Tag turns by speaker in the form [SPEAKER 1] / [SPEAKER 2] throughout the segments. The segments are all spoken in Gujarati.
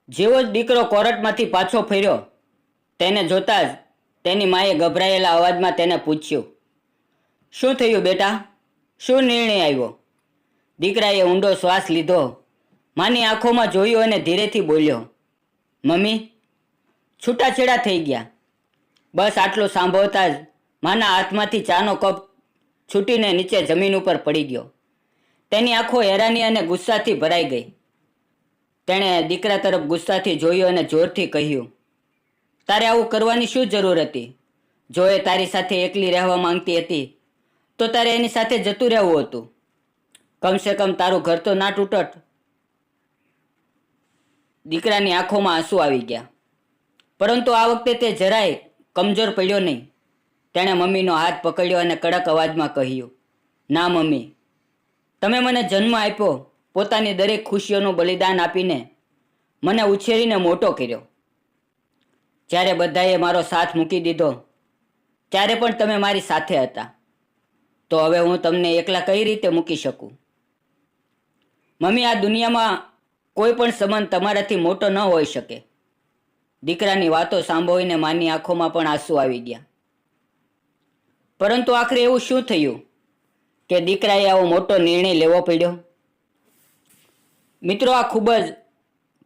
[SPEAKER 1] જેવો જ દીકરો કોર્ટમાંથી પાછો ફર્યો તેને જોતા જ તેની માએ ગભરાયેલા અવાજમાં તેને પૂછ્યું, શું થયું બેટા? શું નિર્ણય આવ્યો? દીકરાએ ઊંડો શ્વાસ લીધો, માની આંખોમાં જોયું અને ધીરેથી બોલ્યો, મમ્મી, છૂટાછેડા થઈ ગયા. બસ આટલું સાંભળતા જ માના હાથમાંથી ચાનો કપ છૂટીને નીચે જમીન ઉપર પડી ગયો. તેની આંખો હેરાની અને ગુસ્સાથી ભરાઈ ગઈ. તેણે દીકરા તરફ ગુસ્સાથી જોયું અને જોરથી કહ્યું, તારે આવું કરવાની શું જરૂર હતી? જો એ તારી સાથે એકલી રહેવા માંગતી હતી તો તારે એની સાથે જતું રહેવું હતું. કમસે કમ તારું ઘર તો ના તૂટત. દીકરાની આંખોમાં આંસુ આવી ગયા, પરંતુ આ વખતે તે જરાય કમજોર પડ્યો નહીં. તેણે મમ્મીનો હાથ પકડ્યો અને કડક અવાજમાં કહ્યું, ના મમ્મી, તમે મને જન્મ આપ્યો, પોતાની દરેક ખુશીઓનું બલિદાન આપીને મને ઉછેરીને મોટો કર્યો. જ્યારે બધાએ મારો સાથ મૂકી દીધો ત્યારે પણ તમે મારી સાથે હતા. તો હવે હું તમને એકલા કઈ રીતે મૂકી શકું? મમ્મી, આ દુનિયામાં કોઈ પણ સંબંધ તમારાથી મોટો ન હોઈ શકે. દીકરાની વાતો સાંભળીને માની આંખોમાં પણ આંસુ આવી ગયા. પરંતુ આખરે એવું શું થયું કે દીકરાએ આવો મોટો નિર્ણય લેવો પડ્યો? મિત્રો, આ ખૂબ જ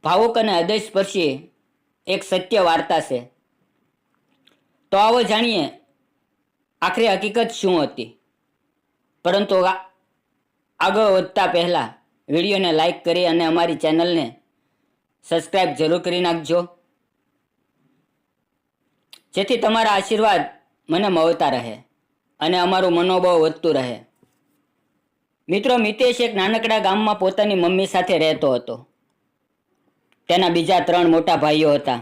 [SPEAKER 1] ભાવુક અને હૃદયસ્પર્શી એક સત્ય વાર્તા છે. તો આવો જાણીએ આખરે હકીકત શું હતી. પરંતુ આગળ વધતા પહેલા વિડીયોને લાઈક કરી અને અમારી ચેનલને સબસ્ક્રાઈબ જરૂર કરી નાખજો, જેથી તમારા આશીર્વાદ મને મળતા રહે અને અમારું મનોબળ વધતું રહે. મિત્રો, મિતેશ એક નાનકડા ગામમાં પોતાની મમ્મી સાથે રહેતો હતો. તેના બીજા 3 મોટા ભાઈઓ હતા,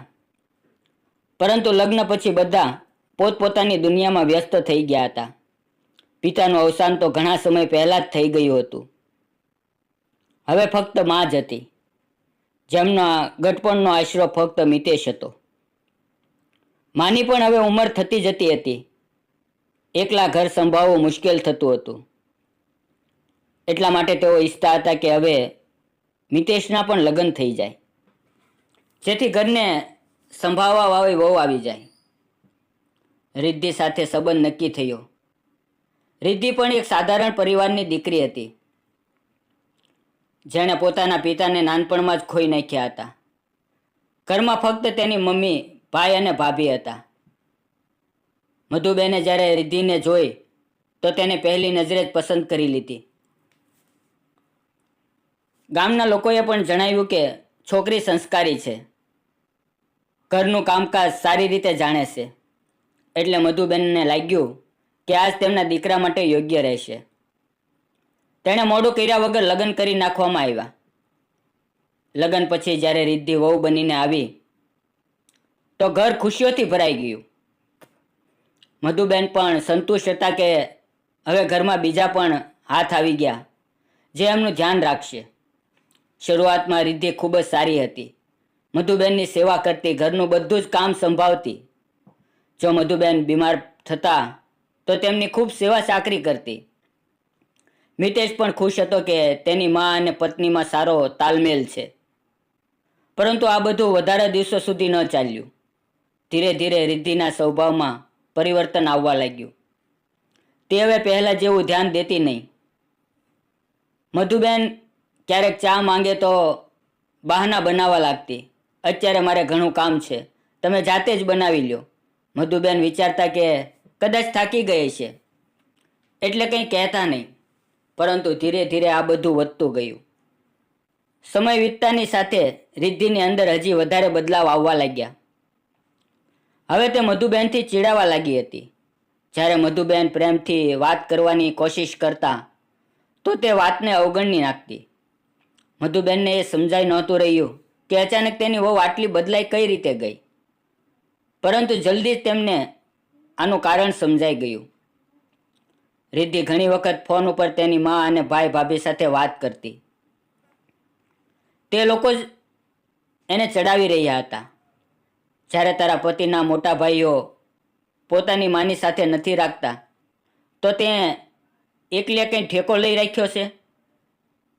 [SPEAKER 1] પરંતુ લગ્ન પછી બધા પોતપોતાની દુનિયામાં વ્યસ્ત થઈ ગયા હતા. પિતાનું અવસાન તો ઘણા સમય પહેલા જ થઈ ગયું હતું. હવે ફક્ત માં જ હતી, જેમના ગટપણનો આશરો ફક્ત મિતેશ હતો. માની પણ હવે ઉંમર થતી જતી હતી. એકલા ઘર સંભાળવું મુશ્કેલ થતું હતું. એટલા માટે તેઓ ઈચ્છતા હતા કે હવે મિતેશના પણ લગ્ન થઈ જાય, જેથી ઘરને સંભાળવા વાળી વહુ આવી જાય. રિદ્ધિ સાથે સંબંધ નક્કી થયો. રિદ્ધિ પણ એક સાધારણ પરિવારની દીકરી હતી, જેણે પોતાના પિતાને નાનપણમાં જ ખોઈ નાખ્યા હતા. ઘરમાં ફક્ત તેની મમ્મી, ભાઈ અને ભાભી હતા. મધુબેને જ્યારે રિદ્ધિને જોઈ તો તેને પહેલી નજરે જ પસંદ કરી લીધી. ગામના લોકોએ પણ જણાવ્યું કે છોકરી સંસ્કારી છે, ઘરનું કામકાજ સારી રીતે જાણે છે. એટલે મધુબેનને લાગ્યું કે આજ તેમના દીકરા માટે યોગ્ય રહેશે. તેણે મોડું કર્યા વગર લગ્ન કરી નાખવામાં આવ્યા. લગ્ન પછી જ્યારે રિદ્ધિ વહુ બનીને આવી તો ઘર ખુશીઓથી ભરાઈ ગયું. મધુબેન પણ સંતુષ્ટ હતા કે હવે ઘરમાં બીજા પણ હાથ આવી ગયા જે એમનું ધ્યાન રાખશે. શરૂઆતમાં રિદ્ધિ ખૂબ જ સારી હતી. મધુબેનની સેવા કરતી, ઘરનું બધું જ કામ સંભાળતી. જો મધુબેન બીમાર થતા તો તેમની ખૂબ સેવા ચાકરી કરતી. મિતેશ પણ ખુશ હતો કે તેની મા અને પત્નીમાં સારો તાલમેલ છે. પરંતુ આ બધું વધારે દિવસો સુધી ન ચાલ્યું. ધીરે ધીરે રિદ્ધિના સ્વભાવમાં પરિવર્તન આવવા લાગ્યું. તે હવે પહેલા જેવું ધ્યાન દેતી નહીં. મધુબેન ક્યારેક ચા માંગે તો બહાના બનાવવા લાગતી. અત્યારે મારે ઘણું કામ છે, તમે જાતે જ બનાવી લ્યો. મધુબેન વિચારતા કે કદાચ થાકી ગઈ છે એટલે કંઈ કહેતા નહીં. પરંતુ ધીરે ધીરે આ બધું વધતું ગયું. સમય વીતતાની સાથે રિદ્ધિની અંદર હજી વધારે બદલાવ આવવા લાગ્યા. હવે તે મધુબેનથી ચીડાવા લાગી હતી. જ્યારે મધુબેન પ્રેમથી વાત કરવાની કોશિશ કરતા તો તે વાતને અવગણી નાખતી. મધુબેનને એ સમજાઈ નહોતું રહ્યું કે અચાનક તેની વહુ આટલી બદલાઈ કઈ રીતે ગઈ. પરંતુ જલ્દી જ તેમને આનું કારણ સમજાઈ ગયું. રિદ્ધિ ઘણી વખત ફોન ઉપર તેની મા અને ભાઈ ભાભી સાથે વાત કરતી. તે લોકો જ એને ચડાવી રહ્યા હતા. જ્યારે તારા પતિના મોટા ભાઈઓ પોતાની માની સાથે નથી રાખતા તો તે એકલે કંઈ ઠેકો લઈ રાખ્યો છે.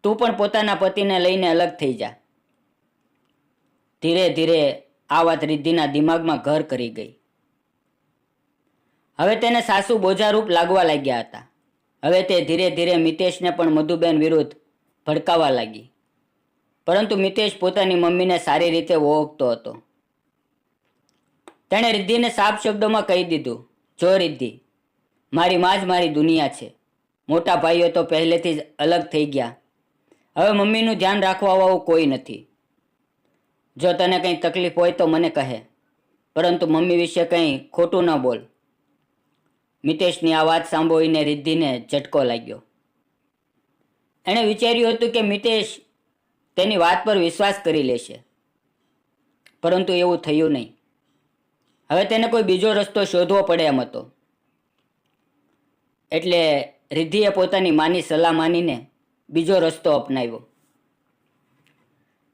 [SPEAKER 1] તું પણ પોતાના પતિને લઈને અલગ થઈ જા. ધીરે ધીરે આ વાત રિદ્ધિના દિમાગમાં ઘર કરી ગઈ. હવે તેને સાસુ બોજારૂપ લાગવા લાગ્યા હતા. હવે તે ધીરે ધીરે મિતેશને પણ મધુબેન વિરુદ્ધ ભડકાવા લાગી. પરંતુ મિતેશ પોતાની મમ્મીને સારી રીતે ઓળખતો હતો. તેણે રિદ્ધિને સાફ શબ્દોમાં કહી દીધું, જો રિદ્ધિ, મારી માં જ મારી દુનિયા છે. મોટા ભાઈઓ તો પહેલેથી જ અલગ થઈ ગયા. હવે મમ્મીનું ધ્યાન રાખવા વાળું કોઈ નથી. જો તને કંઈ તકલીફ હોય તો મને કહે, પરંતુ મમ્મી વિશે કંઈ ખોટું ન બોલ. મિતેશની આ વાત સાંભળીને રિદ્ધિને ઝટકો લાગ્યો. એણે વિચાર્યું હતું કે મિતેશ તેની વાત પર વિશ્વાસ કરી લેશે, પરંતુ એવું થયું નહીં. હવે તેને કોઈ બીજો રસ્તો શોધવો પડે એમ હતો. એટલે રિદ્ધિએ પોતાની માની સલાહ માનીને બીજો રસ્તો અપનાવ્યો.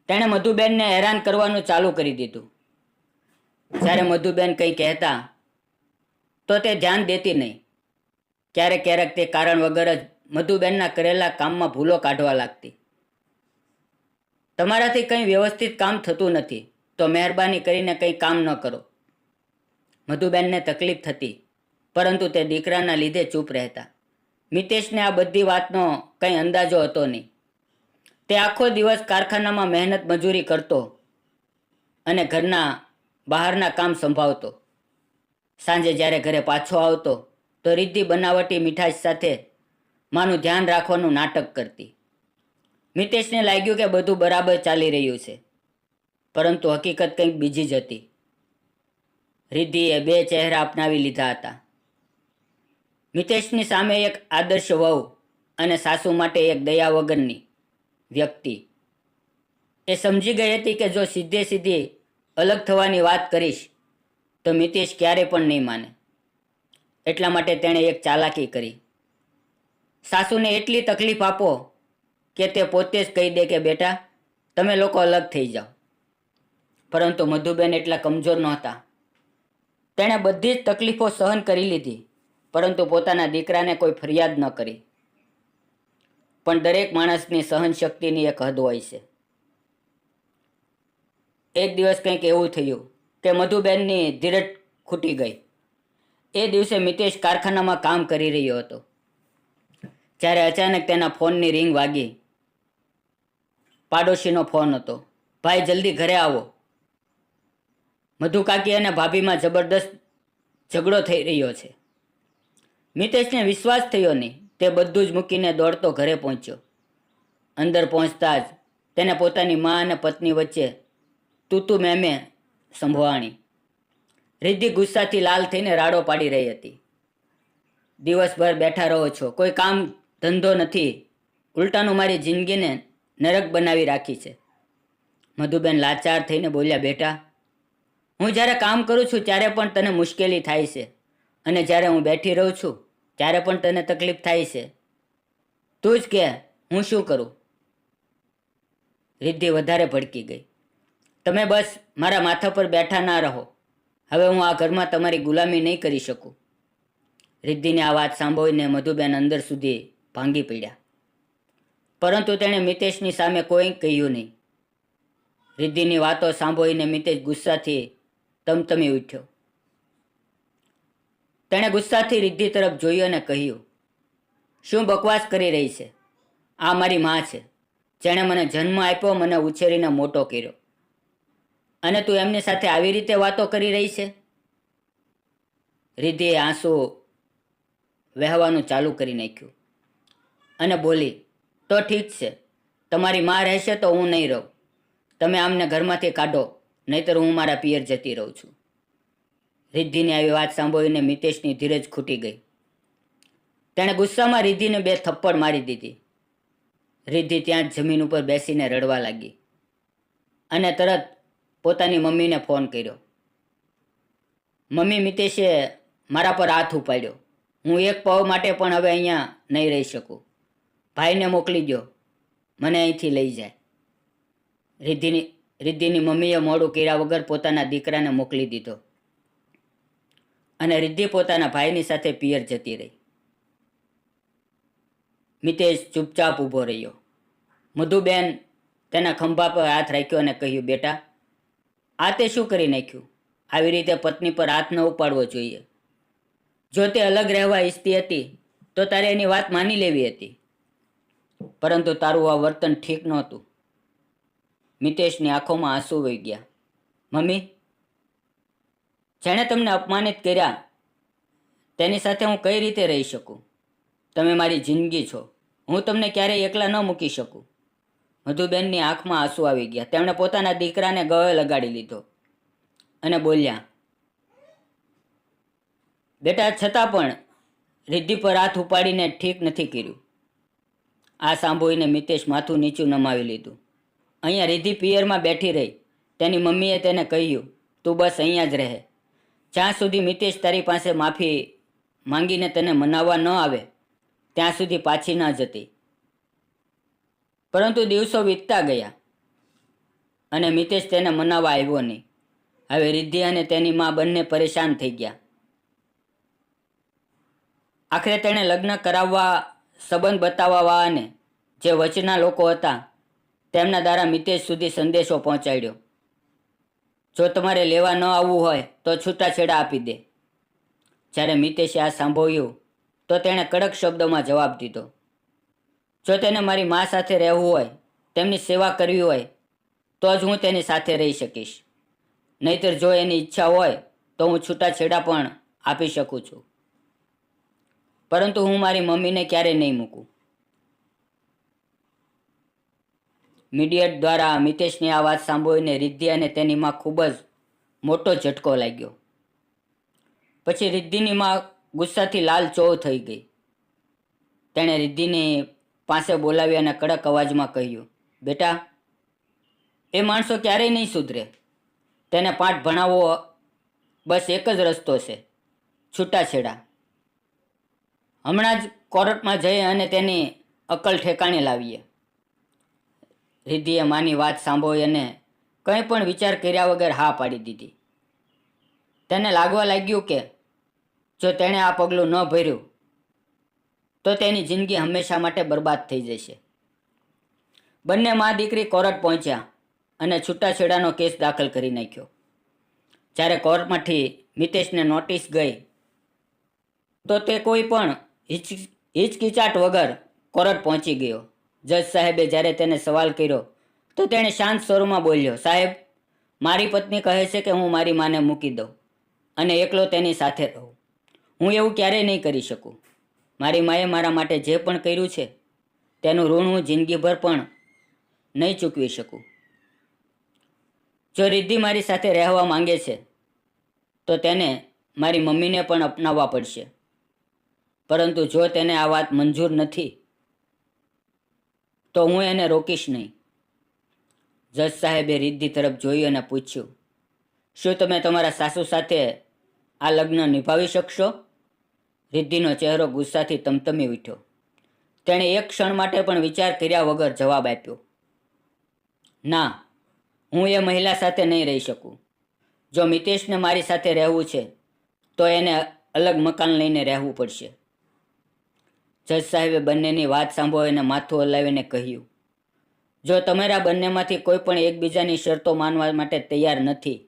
[SPEAKER 1] તેણે મધુબેનને હેરાન કરવાનું ચાલુ કરી દીધું. જ્યારે મધુબેન કંઈ કહેતા તો તે ધ્યાન દેતી નહીં. ક્યારેક ક્યારેક તે કારણ વગર જ મધુબેનના કરેલા કામમાં ભૂલો કાઢવા લાગતી. તમારાથી કંઈ વ્યવસ્થિત કામ થતું નથી તો મહેરબાની કરીને કંઈ કામ ન કરો. મધુબેનને તકલીફ થતી, પરંતુ તે દીકરાના લીધે ચૂપ રહેતા. મિતેશને આ બધી વાતનો કંઈ અંદાજો હતો નહીં. તે આખો દિવસ કારખાનામાં મહેનત મજૂરી કરતો અને ઘરના બહારના કામ સંભાળતો. સાંજે જ્યારે ઘરે પાછો આવતો તો રિદ્ધિ બનાવટી મીઠાઈ સાથે માનું ધ્યાન રાખવાનું નાટક કરતી. મિતેશને લાગ્યું કે બધું બરાબર ચાલી રહ્યું છે, પરંતુ હકીકત કંઈક બીજી જ હતી. રિદ્ધિએ બે ચહેરા અપનાવી લીધા હતા. મિતેશની સામે એક આદર્શ વહુ અને સાસુ માટે એક દયા વગરની વ્યક્તિ. એ સમજી ગઈ હતી કે જો સીધે સીધી અલગ થવાની વાત કરીશ તો મિતેશ ક્યારે પણ નહીં માને. એટલા માટે તેણે એક ચાલાકી કરી. સાસુને એટલી તકલીફ આપો કે તે પોતે જ કહી દે કે બેટા તમે લોકો અલગ થઈ જાઓ. પરંતુ મધુબેન એટલા કમજોર નહોતા. તેણે બધી જ તકલીફો સહન કરી લીધી, પરંતુ પોતાના દીકરાને કોઈ ફરિયાદ ન કરી. પણ દરેક માણસની સહન શક્તિની એક હદ હોય છે. એક દિવસ કંઈક એવું થયું કે મધુબેનની ધીરજ ખૂટી ગઈ. એ દિવસે મિતેશ કારખાનામાં કામ કરી રહ્યો હતો. જ્યારે અચાનક તેના ફોનની રિંગ વાગી. પાડોશીનો ફોન હતો. ભાઈ જલ્દી ઘરે આવો. મધુકાકી અને ભાભીમાં જબરદસ્ત ઝઘડો થઈ રહ્યો છે. મિતેશને વિશ્વાસ થયો નહીં. તે બધું જ મૂકીને દોડતો ઘરે પહોંચ્યો. અંદર પહોંચતા જ તેને પોતાની મા અને પત્ની વચ્ચે તૂતું મેમે સંભળાણી. રિદ્ધિ ગુસ્સાથી લાલ થઈને રાડો પાડી રહી હતી. દિવસભર બેઠા રહો છો, કોઈ કામ ધંધો નથી, ઉલટાનું મારી જિંદગીને નરક બનાવી રાખી છે. મધુબેન લાચાર થઈને બોલ્યા, બેટા હું જ્યારે કામ કરું છું ત્યારે પણ તને મુશ્કેલી થાય છે, અને જ્યારે હું બેઠી રહું છું ત્યારે પણ તને તકલીફ થાય છે. તું જ કે હું શું કરું? રિદ્ધિ વધારે ભડકી ગઈ. તમે બસ મારા માથા પર બેઠા ના રહો. હવે હું આ ઘરમાં તમારી ગુલામી નહીં કરી શકું. રિદ્ધિની આ વાત સાંભળીને મધુબેન અંદર સુધી ભાંગી પડ્યા, પરંતુ તેણે મિતેશની સામે કોઈ કહ્યું નહીં. રિદ્ધિની વાતો સાંભળીને મિતેશ ગુસ્સાથી તમતમી ઉઠ્યો. તેણે ગુસ્સાથી રિદ્ધિ તરફ જોયું અને કહ્યું, શું બકવાસ કરી રહી છે? આ મારી માં છે, જેણે મને જન્મ આપ્યો, મને ઉછેરીને મોટો કર્યો, અને તું એમની સાથે આવી રીતે વાતો કરી રહી છે? રિદ્ધિએ આંસુ વહેવાનું ચાલુ કરી નાખ્યું અને બોલી, તો ઠીક છે, તમારી માં રહેશે તો હું નહીં રહું. તમે આમને ઘરમાંથી કાઢો, નહીતર હું મારા પિયર જતી રહું છું. રિદ્ધિની આવી વાત સાંભળીને મિતેશની ધીરજ ખૂટી ગઈ. તેણે ગુસ્સામાં રિદ્ધિને બે થપ્પડ મારી દીધી. રિદ્ધિ ત્યાં જ જમીન ઉપર બેસીને રડવા લાગી અને તરત પોતાની મમ્મીને ફોન કર્યો. મમ્મી, મિતેશે મારા પર હાથ ઉપાડ્યો. હું એક પવ માટે પણ હવે અહીંયા નહીં રહી શકું. ભાઈને મોકલી દો, મને અહીંથી લઈ જાય. રિદ્ધિની મમ્મીએ મોડું કર્યા વગર પોતાના દીકરાને મોકલી દીધો અને રિદ્ધિ પોતાના ભાઈની સાથે પિયર જતી રહી. મિતેશ ચૂપચાપ ઊભો રહ્યો. મધુબેન તેના ખંભા પર હાથ રાખ્યો અને કહ્યું, બેટા આ તે શું કરી નાખ્યું? આવી રીતે પત્ની પર હાથ ન ઉપાડવો જોઈએ. જો તે અલગ રહેવા ઈચ્છતી હતી તો તારે એની વાત માની લેવી હતી, પરંતુ તારું આ વર્તન ઠીક નહોતું. મિતેશની આંખોમાં આંસુ વહી ગયા. મમ્મી, જેણે તમને અપમાનિત કર્યા તેની સાથે હું કઈ રીતે રહી શકું? તમે મારી જિંદગી છો. હું તમને ક્યારેય એકલા ન મૂકી શકું. મધુબેનની આંખમાં આંસુ આવી ગયા. તેમણે પોતાના દીકરાને ગળે લગાડી લીધો અને બોલ્યા, બેટા, છતાં પણ રિદ્ધિ પર હાથ ઉપાડીને ઠીક નથી કર્યું. આ સાંભળીને મિતેશ માથું નીચું નમાવી લીધું. અહીંયા રિદ્ધિ પિયરમાં બેઠી રહી. તેની મમ્મીએ તેને કહ્યું, તું બસ અહીંયા જ રહે. જ્યાં સુધી મિતેશ તારી પાસે માફી માંગીને તને મનાવવા ન આવે ત્યાં સુધી પાછી ન જતી. પરંતુ દિવસો વીતતા ગયા અને મિતેશ તેને મનાવવા આવ્યો નહીં. હવે રિદ્ધિ અને તેની મા બંને પરેશાન થઈ ગયા. આખરે તેણે લગ્ન કરાવવા સંબંધ બતાવવા અને જે વચના લોકો હતા તેમના દ્વારા મિતેશ સુધી સંદેશો પહોંચાડ્યો, જો તમારે લેવા ન આવવું હોય તો છૂટાછેડા આપી દે. જ્યારે મિતેશે આ સાંભળ્યું તો તેણે કડક શબ્દોમાં જવાબ દીધો, જો તેને મારી મા સાથે રહેવું હોય, તેમની સેવા કરવી હોય તો જ હું તેની સાથે રહી શકીશ. નહીતર જો એની ઈચ્છા હોય તો હું છૂટાછેડા પણ આપી શકું છું, પરંતુ હું મારી મમ્મીને ક્યારેય નહીં મૂકું. મીડિયેટ દ્વારા મિતેશની આ વાત સાંભળીને રિદ્ધિ અને તેની માં ખૂબ જ મોટો ઝટકો લાગ્યો. પછી રિદ્ધિની માં ગુસ્સાથી લાલચોળ થઈ ગઈ. તેણે રિદ્ધિની પાસે બોલાવી અને કડક અવાજમાં કહ્યું, બેટા, એ માણસો ક્યારેય નહીં સુધરે. તેને પાઠ ભણાવવો બસ એક જ રસ્તો છે, છૂટાછેડા. હમણાં જ કોર્ટમાં જઈ અને તેની અકલ ઠેકાણે લાવીએ. રિદ્ધિએ માની વાત સાંભળી અને કંઈ પણ વિચાર કર્યા વગર હા પાડી દીધી. તેને લાગવા લાગ્યું કે જો તેણે આ પગલું ન ભર્યું તો તેની જિંદગી હંમેશા માટે બરબાદ થઈ જશે. બંને મા દીકરી કોર્ટ પહોંચ્યા અને છૂટાછેડાનો કેસ દાખલ કરી નાખ્યો. જ્યારે કોર્ટમાંથી મિતેશને નોટિસ ગઈ તો તે કોઈ પણ હિચકિચાટ વગર કોર્ટ પહોંચી ગયો. જજ સાહેબે જ્યારે તેને સવાલ કર્યો તો તેણે શાંત સ્વરમાં બોલ્યો, સાહેબ, મારી પત્ની કહે છે કે હું મારી માને મૂકી દઉં અને એકલો તેની સાથે રહું. હું એવું ક્યારેય નહીં કરી શકું. મારી માએ મારા માટે જે પણ કર્યું છે તેનું ઋણ હું જિંદગીભર પણ નહીં ચૂકવી શકું. જો રિદ્ધિ મારી સાથે રહેવા માંગે છે તો તેને મારી મમ્મીને પણ અપનાવવા પડશે, પરંતુ જો તેને આ વાત મંજૂર નથી તો હું એને રોકીશ નહીં. જજ સાહેબે રિદ્ધિ તરફ જોયું અને પૂછ્યું, શું તમે તમારા સાસુ સાથે આ લગ્ન નિભાવી શકશો? રિદ્ધિનો ચહેરો ગુસ્સાથી તમતમી ઉઠ્યો. તેણે એક ક્ષણ માટે પણ વિચાર કર્યા વગર જવાબ આપ્યો, ના, હું એ મહિલા સાથે નહીં રહી શકું. જો મિતેશને મારી સાથે રહેવું છે તો એને અલગ મકાન લઈને રહેવું પડશે. જજ સાહેબે બંનેની વાત સાંભળીને માથું હલાવીને કહ્યું, જો તમારા બંનેમાંથી કોઈ પણ એકબીજાની શરતો માનવા માટે તૈયાર નથી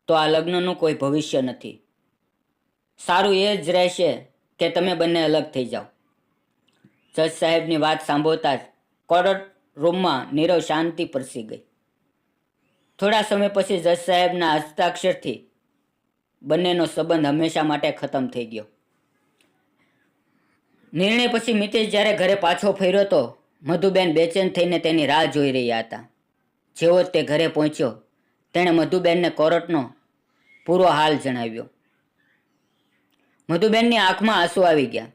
[SPEAKER 1] તો આ લગ્નનું કોઈ ભવિષ્ય નથી. સારું એ જ રહેશે કે તમે બંને અલગ થઈ જાઓ. જજ સાહેબની વાત સાંભળતા જ કોર્ટ રૂમમાં નીરવ શાંતિ પ્રસરી ગઈ. થોડા સમય પછી જજ સાહેબના હસ્તાક્ષરથી બંનેનો સંબંધ હંમેશા માટે ખતમ થઈ ગયો. નિર્ણય પછી મિતેશ જ્યારે ઘરે પાછો ફર્યો તો મધુબેન બેચેન થઈને તેની રાહ જોઈ રહ્યા હતા. જેવો જ તે ઘરે પહોંચ્યો તેણે મધુબેનને કોર્ટનો પૂરો હાલ જણાવ્યો. મધુબેનની આંખમાં આંસુ આવી ગયા.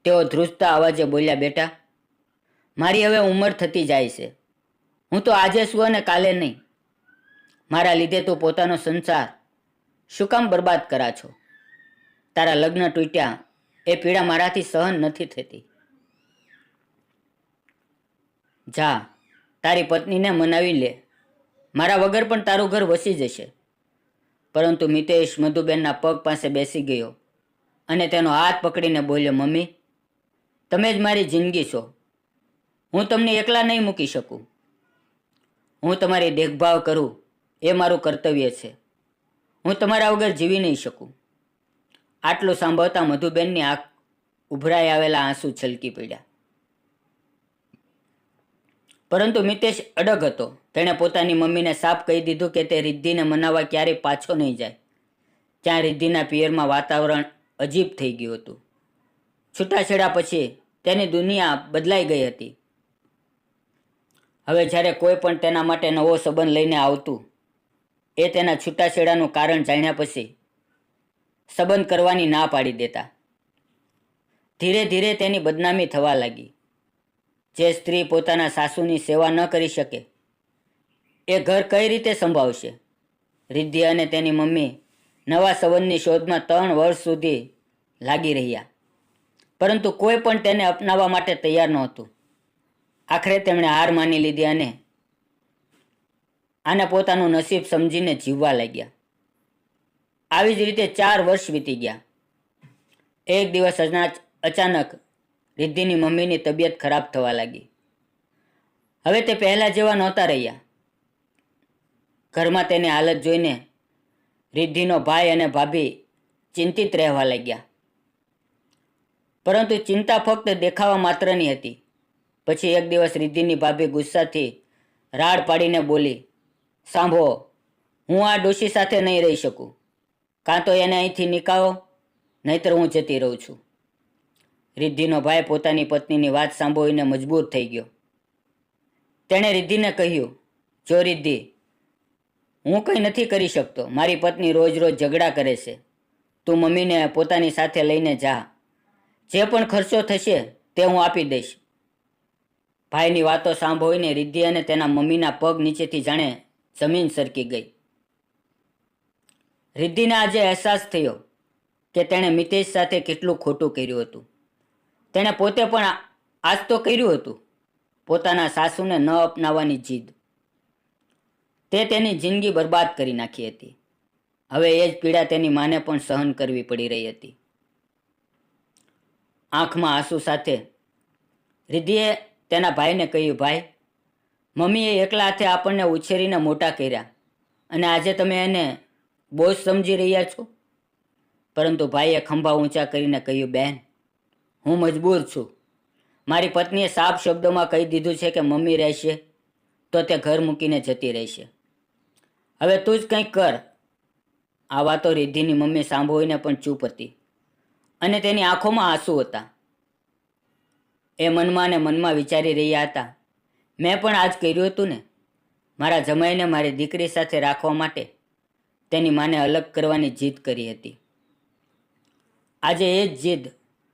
[SPEAKER 1] તેઓ ધ્રુજતા અવાજે બોલ્યા, બેટા, મારી હવે ઉંમર થતી જાય છે. હું તો આજે છું અને કાલે નહીં. મારા લીધે તું પોતાનો સંસાર શું કામ બરબાદ કરા છો? તારા લગ્ન તૂટ્યા એ પીડા મારાથી સહન નથી થતી. જા, તારી પત્નીને મનાવી લે. મારા વગર પણ તારું ઘર વસી જશે. પરંતુ મિતેશ મધુબેનના પગ પાસે બેસી ગયો અને તેનો હાથ પકડીને બોલ્યો, મમ્મી, તમે જ મારી જિંદગી છો. હું તમને એકલા નહીં મૂકી શકું. હું તમારી દેખભાળ કરું એ મારું કર્તવ્ય છે. હું તમારા વગર જીવી નહીં શકું. આટલું સાંભળતા મધુબેનની આંખ ઉભરાઈ આવેલા આંસુ છલકી પડ્યા. પરંતુ મિતેશ અડગ હતો. તેણે પોતાની મમ્મીને સાફ કહી દીધું કે તે રિદ્ધિને મનાવવા ક્યારેય પાછો નહીં જાય. ત્યાં રિદ્ધિના પિયરમાં વાતાવરણ અજીબ થઈ ગયું હતું. છૂટાછેડા પછી તેની દુનિયા બદલાઈ ગઈ હતી. હવે જ્યારે કોઈ પણ તેના માટે નવો સંબંધ લઈને આવતું, એ તેના છૂટાછેડાનું કારણ જાણ્યા પછી સંબંધ કરવાની ના પાડી દેતા. ધીરે ધીરે તેની બદનામી થવા લાગી. જે સ્ત્રી પોતાના સાસુની સેવા ન કરી શકે એ ઘર કઈ રીતે સંભાળશે? રિદ્ધિ અને તેની મમ્મી નવા સંબંધની શોધમાં 3 વર્ષ સુધી લાગી રહ્યા, પરંતુ કોઈ પણ તેને અપનાવવા માટે તૈયાર નહોતું. આખરે તેમણે હાર માની લીધી અને આને પોતાનું નસીબ સમજીને જીવવા લાગ્યા. આવી જ રીતે 4 વર્ષ વીતી ગયા. એક દિવસ અચાનક રિદ્ધિની મમ્મીની તબિયત ખરાબ થવા લાગી. હવે તે પહેલા જેવા નહોતા રહ્યા. ઘરમાં તેની હાલત જોઈને રિદ્ધિનો ભાઈ અને ભાભી ચિંતિત રહેવા લાગ્યા. પરંતુ ચિંતા ફક્ત દેખાવા માત્રની હતી. પછી એક દિવસ રિદ્ધિની ભાભી ગુસ્સાથી રાડ પાડીને બોલી, સાંભળો, હું આ ડોશી સાથે નહીં રહી શકું. કાં તો એને અહીંથી નીકાળો, નહીતર હું જતી રહું છું. રિદ્ધિનો ભાઈ પોતાની પત્નીની વાત સાંભળીને મજબૂર થઈ ગયો. તેણે રિદ્ધિને કહ્યું, જો રિદ્ધિ, હું કંઈ નથી કરી શકતો. મારી પત્ની રોજ રોજ ઝઘડા કરે છે. તું મમ્મીને પોતાની સાથે લઈને જા. જે પણ ખર્ચો થશે તે હું આપી દઈશ. ભાઈની વાતો સાંભળીને રિદ્ધિ અને તેના મમ્મીના પગ નીચેથી જાણે જમીન સરકી ગઈ. રિદ્ધિને આજે અહેસાસ થયો કે તેણે મિતેશ સાથે કેટલું ખોટું કર્યું હતું. તેણે પોતે પણ આજ તો કર્યું હતું, પોતાના સાસુને ન અપનાવવાની જીદ. તે તેની જિંદગી બરબાદ કરી નાખી હતી. હવે એ જ પીડા તેની માને પણ સહન કરવી પડી રહી હતી. આંખમાં આંસુ સાથે રિદ્ધિએ તેના ભાઈને કહ્યું, ભાઈ, મમ્મીએ એકલા હાથે આપણને ઉછેરીને મોટા કર્યા અને આજે તમે એને બોજ સમજી રહ્યા છો. પરંતુ ભાઈએ ખંભા ઊંચા કરીને કહ્યું, બહેન, હું મજબૂર છું. મારી પત્નીએ સાફ શબ્દોમાં કહી દીધું છે કે મમ્મી રહેશે તો તે ઘર મૂકીને જતી રહેશે. હવે તું જ કંઈક કર. આ વાતો રિદ્ધિની મમ્મી સાંભળીને પણ ચૂપ હતી અને તેની આંખોમાં આંસુ હતા. એ મનમાં ને મનમાં વિચારી રહ્યા હતા, મેં પણ આજ કર્યું હતું ને. મારા જમાઈને મારી દીકરી સાથે રાખવા માટે તેની માને અલગ કરવાની જીદ કરી હતી. આજે એ જ જીદ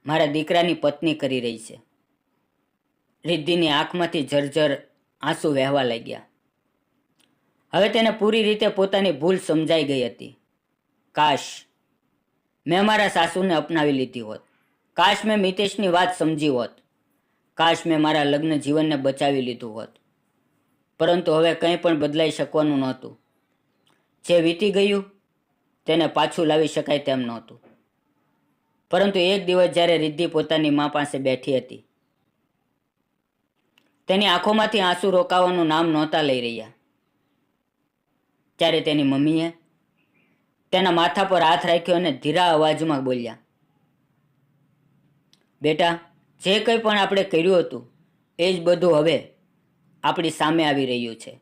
[SPEAKER 1] મારા દીકરાની પત્ની કરી રહી છે. રિદ્ધિની આંખમાંથી ઝરઝર આંસુ વહેવા લાગ્યા. હવે તેને પૂરી રીતે પોતાની ભૂલ સમજાઈ ગઈ હતી. કાશ મેં મારા સાસુને અપનાવી લીધી હોત. કાશ મેં મિતેશની વાત સમજી હોત. કાશ મેં મારા લગ્ન જીવનને બચાવી લીધું હોત. પરંતુ હવે કંઈ પણ બદલાઈ શકવાનું નહોતું. જે વીતી ગયું તેને પાછું લાવી શકાય તેમ નહોતું. પરંતુ એક દિવસ જ્યારે રિદ્ધિ પોતાની મા પાસે બેઠી હતી, તેની આંખોમાંથી આંસુ રોકાવાનું નામ નહોતા લઈ રહ્યા, ત્યારે તેની મમ્મીએ તેના માથા પર હાથ રાખ્યો અને ધીરા અવાજમાં બોલ્યા, બેટા, જે કંઈ પણ આપણે કર્યું હતું એ જ બધું હવે આપણી સામે આવી રહ્યું છે.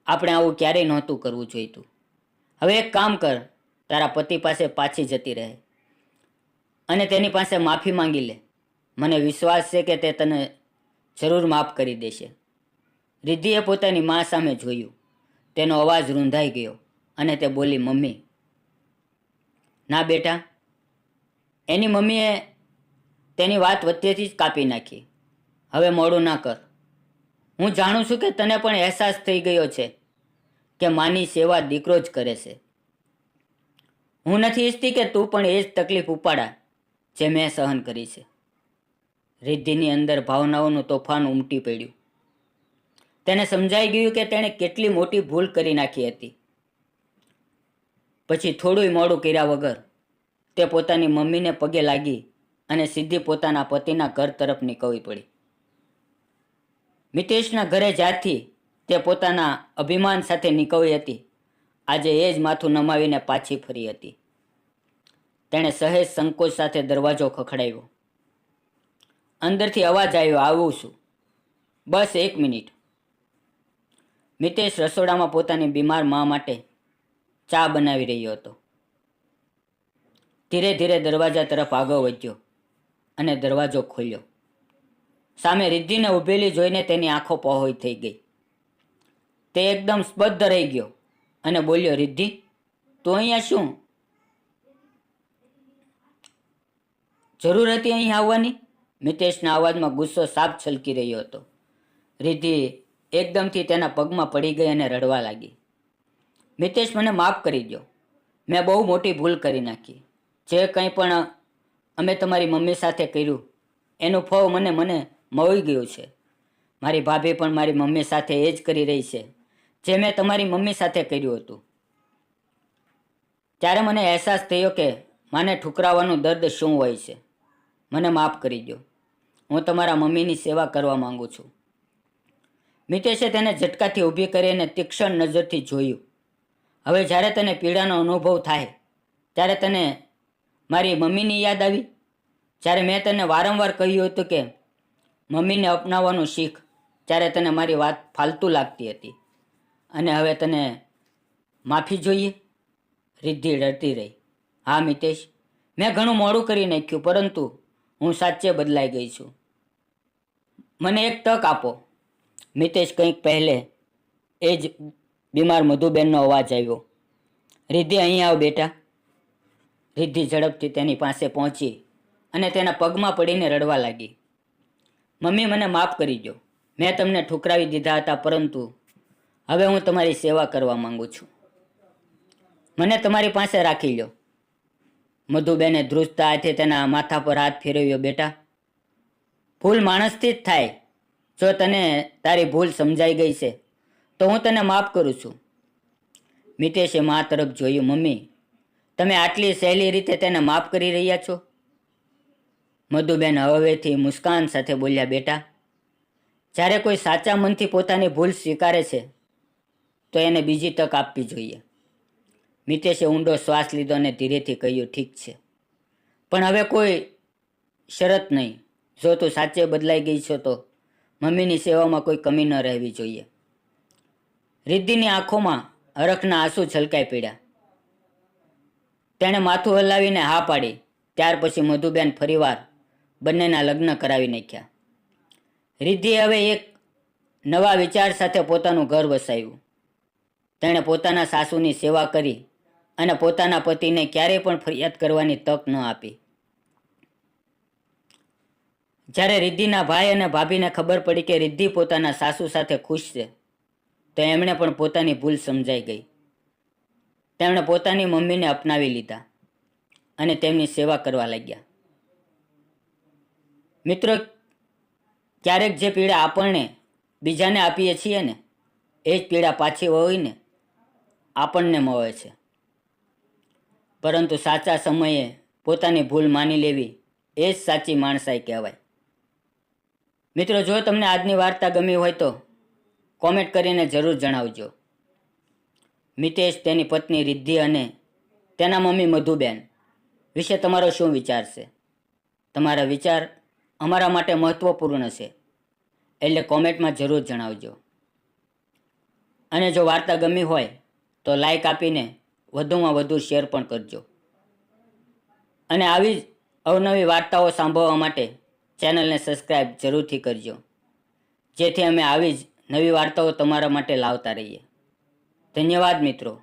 [SPEAKER 1] આપણે આવું ક્યારેય નહોતું કરવું જોઈતું. હવે એક કામ કર, તારા પતિ પાસે પાછી જતી રહે અને તેની પાસે માફી માંગી લે. મને વિશ્વાસ છે કે તે તને જરૂર માફ કરી દેશે. રિદ્ધિએ પોતાની મા સામે જોયું. તેનો અવાજ રૂંધાઈ ગયો અને તે બોલી, મમ્મી. ના બેટા, એની મમ્મીએ તેની વાત વચ્ચેથી જ કાપી નાખી. હવે મોડું ના કર. હું જાણું છું કે તને પણ અહેસાસ થઈ ગયો છે કે માની સેવા દીકરો જ કરે છે. હું નથી ઈચ્છતી કે તું પણ એ જ તકલીફ ઉપાડા જે મેં સહન કરી છે. રિદ્ધિની અંદર ભાવનાઓનું તોફાન ઉમટી પડ્યું. તેને સમજાઈ ગયું કે તેણે કેટલી મોટી ભૂલ કરી નાખી હતી. પછી થોડુંય મોડું કર્યા વગર તે પોતાની મમ્મીને પગે લાગી અને સીધી પોતાના પતિના ઘર તરફ નીકળવી પડી. મિતેશના ઘરે જ્યારથી તે પોતાના અભિમાન સાથે નીકળી હતી, આજે એ જ માથું નમાવીને પાછી ફરી હતી. તેણે સહેજ સંકોચ સાથે દરવાજો ખખડાવ્યો. અંદરથી અવાજ આવ્યો, આવું છું, બસ 1 મિનિટ. મિતેશ રસોડામાં પોતાની બીમાર મા માટે ચા બનાવી રહ્યો હતો. ધીરે ધીરે દરવાજા તરફ આગળ વધ્યો અને દરવાજો ખોલ્યો. સામે રિદ્ધિને ઊભેલી જોઈને તેની આંખો પહોળી થઈ ગઈ. તે એકદમ સ્તબ્ધ રહી ગયો અને બોલ્યો, રિદ્ધિ, તું અહીંયા શું? જરૂર હતી અહીં આવવાની? મિતેશના અવાજમાં ગુસ્સો સાફ છલકી રહ્યો હતો. રિદ્ધિ એકદમથી તેના પગમાં પડી ગઈ અને રડવા લાગી. મિતેશ, મને માફ કરી દો. મેં બહુ મોટી ભૂલ કરી નાખી. જે કંઈ પણ અમે તમારી મમ્મી સાથે કર્યું એનું ફળ મને મળી ગયું છે. મારી ભાભી પણ મારી મમ્મી સાથે એ જ કરી રહી છે જે મેં તમારી મમ્મી સાથે કર્યું હતું. ત્યારે મને અહેસાસ થયો કે માને ઠુકરાવવાનું દર્દ શું હોય છે. મને માફ કરી દો. હું તમારા મમ્મીની સેવા કરવા માંગુ છું. મિતેશે તેને ઝટકાથી ઊભી કરીને તીક્ષ્ણ નજરથી જોયું. હવે જ્યારે તને પીડાનો અનુભવ થાય ત્યારે તને મારી મમ્મીની યાદ આવી? જ્યારે મેં તને વારંવાર કહ્યું હતું કે મમ્મીને અપનાવવાનું શીખ, ત્યારે તને મારી વાત ફાલતુ લાગતી હતી અને હવે તને માફી જોઈએ? રિદ્ધિ ડરતી રહી. હા મિતેશ, મેં ઘણું મોડું કરી નાખ્યું, પરંતુ હું સાચે બદલાઈ ગઈ છું. મને એક તક આપો. મિતેશ કંઈક પહેલે એ જ બીમાર મધુબેનનો અવાજ આવ્યો. રિદ્ધિ, અહીં આવ બેટા. રિદ્ધિ ઝડપથી તેની પાસે પહોંચી અને તેના પગમાં પડીને રડવા લાગી. મમ્મી, મને માફ કરી દો. મેં તમને ઠુકરાવી દીધા હતા, પરંતુ હવે હું તમારી સેવા કરવા માંગુ છું. મને તમારી પાસે રાખી લો. મધુબેને ધ્રુજતા હાથે તેના માથા પર હાથ ફેરવ્યો. બેટા, ભૂલ માણસથી જ થાય. જો તને તારી ભૂલ સમજાઈ ગઈ છે તો હું તને માફ કરું છું. મિતેશે મા તરફ જોયું. મમ્મી, તમે આટલી સહેલી રીતે તેને માફ કરી રહ્યા છો? મધુબેન હવેથી મુસ્કાન સાથે બોલ્યા. બેટા, જ્યારે કોઈ સાચા મનથી પોતાની ભૂલ સ્વીકારે છે તો એને બીજી તક આપવી જોઈએ. મિતેશે ઊંડો શ્વાસ લીધો અને ધીરેથી કહ્યું, ઠીક છે, પણ હવે કોઈ શરત નહીં. જો તું સાચે બદલાઈ ગઈ છો તો મમ્મીની સેવામાં કોઈ કમી ન રહેવી જોઈએ. રિદ્ધિની આંખોમાં હરખના આંસુ છલકાઈ પડ્યા. તેણે માથું હલાવીને હા પાડી. ત્યાર પછી મધુબેન ફરીવાર બંનેના લગ્ન કરાવી નાખ્યા. રિદ્ધિએ હવે એક નવા વિચાર સાથે પોતાનું ઘર વસાવ્યું. તેણે પોતાના સાસુની સેવા કરી અને પોતાના પતિને ક્યારેય પણ ફરિયાદ કરવાની તક ન આપી. જ્યારે રિદ્ધિના ભાઈ અને ભાભીને ખબર પડી કે રિદ્ધિ પોતાના સાસુ સાથે ખુશ છે તો એમણે પણ પોતાની ભૂલ સમજાઈ ગઈ. તેમણે પોતાની મમ્મીને અપનાવી લીધા અને તેમની સેવા કરવા લાગ્યા. મિત્રો, ક્યારેક જે પીડા આપણને બીજાને આપીએ છીએ ને એ જ પીડા પાછી વળીને આપણને મળે છે. પરંતુ સાચા સમયે પોતાની ભૂલ માની લેવી એ જ સાચી માણસાઈ કહેવાય. મિત્રો, જો તમને આજની વાર્તા ગમી હોય તો કોમેન્ટ કરીને જરૂર જણાવજો. મિતેશ, તેની પત્ની રિદ્ધિ અને તેના મમ્મી મધુબેન વિશે તમારો શું વિચાર છે? તમારા વિચાર અમારા માટે મહત્વપૂર્ણ છે, એટલે કોમેન્ટમાં જરૂર જણાવજો. અને જો વાર્તા ગમી હોય તો લાઈક આપીને વધુમાં વધુ શેર પણ કરજો. અને આવી જ અવનવી વાર્તાઓ સાંભળવા માટે ચેનલને સબસ્ક્રાઈબ જરૂરથી કરજો, જેથી અમે આવી જ નવી વાર્તાઓ તમારા માટે લાવતા રહીએ. ધન્યવાદ મિત્રો.